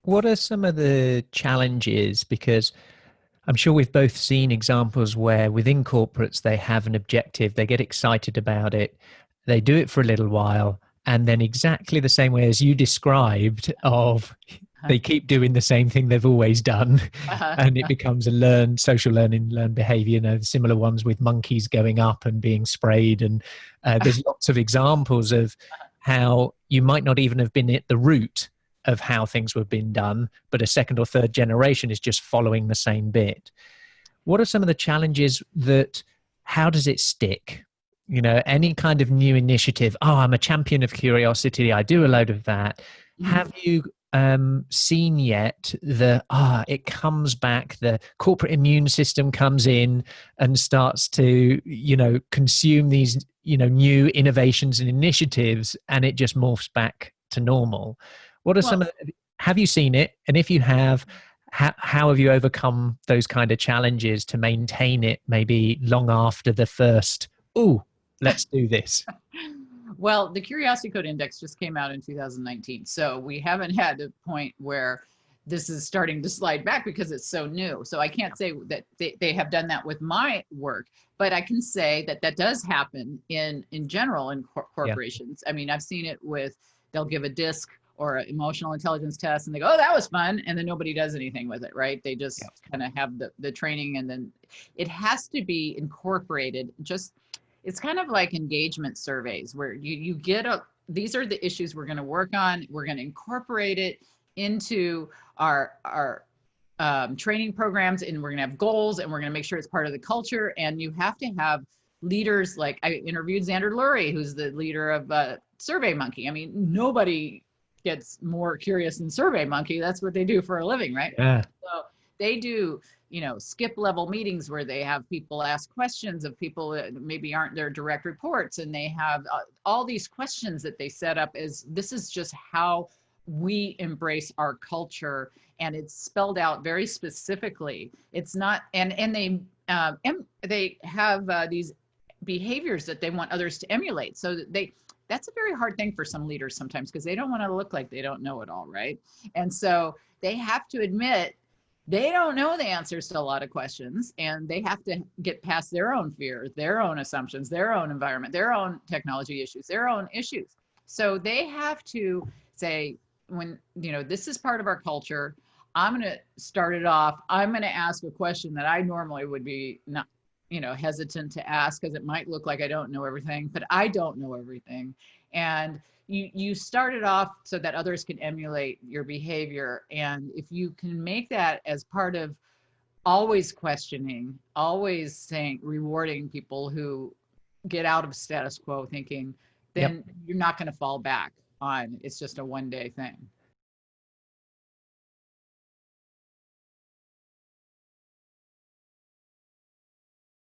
What are some of the challenges? Because I'm sure we've both seen examples where within corporates they have an objective, they get excited about it, they do it for a little while, and then exactly the same way as you described of they keep doing the same thing they've always done, Uh-huh. and it becomes a learned social learning, learned behavior. You know, similar ones with monkeys going up and being sprayed, and there's lots of examples of how you might not even have been at the root of how things were being done, but a second or third generation is just following the same bit. What are some of the challenges that, how does it stick? You know, any kind of new initiative. Oh, I'm a champion of curiosity. I do a load of that. Mhm. Have you seen yet it comes back, the corporate immune system comes in and starts to, consume these, new innovations and initiatives, and it just morphs back to normal? What are some Well, of have you seen it? And if you have, how have you overcome those kind of challenges to maintain it maybe long after the first, oh, let's do this? well, the Curiosity Code Index just came out in 2019, so we haven't had a point where this is starting to slide back because it's so new. So I can't say that they have done that with my work, but I can say that that does happen in general in Yeah. corporations. I mean, I've seen it with, they'll give a disc or an emotional intelligence test and they go, oh, that was fun. And then nobody does anything with it, right? They Yeah. just kind of have the training, and then it has to be incorporated. Just, it's kind of like engagement surveys where you get a, these are the issues we're going to work on. We're going to incorporate it into our training programs, and we're going to have goals, and we're going to make sure it's part of the culture. And you have to have leaders. Like, I interviewed Xander Lurie, who's the leader of SurveyMonkey. I mean, nobody gets more curious than SurveyMonkey. That's what they do for a living, right? Yeah. So they do, skip level meetings where they have people ask questions of people that maybe aren't their direct reports. And they have all these questions that they set up as, this is just how we embrace our culture. And it's spelled out very specifically. It's not, and they have these behaviors that they want others to emulate. So that that's a very hard thing for some leaders sometimes, because they don't want to look like they don't know it all, right? And so they have to admit they don't know the answers to a lot of questions, and they have to get past their own fears, their own assumptions, their own environment, their own technology issues, their own issues. So they have to say, when, this is part of our culture, I'm going to start it off. I'm going to ask a question that I normally would be not, hesitant to ask, because it might look like I don't know everything, but I don't know everything. And you start it off so that others can emulate your behavior. And if you can make that as part of always questioning, always saying, rewarding people who get out of status quo thinking, Yep. then you're not going to fall back on it's just a one day thing.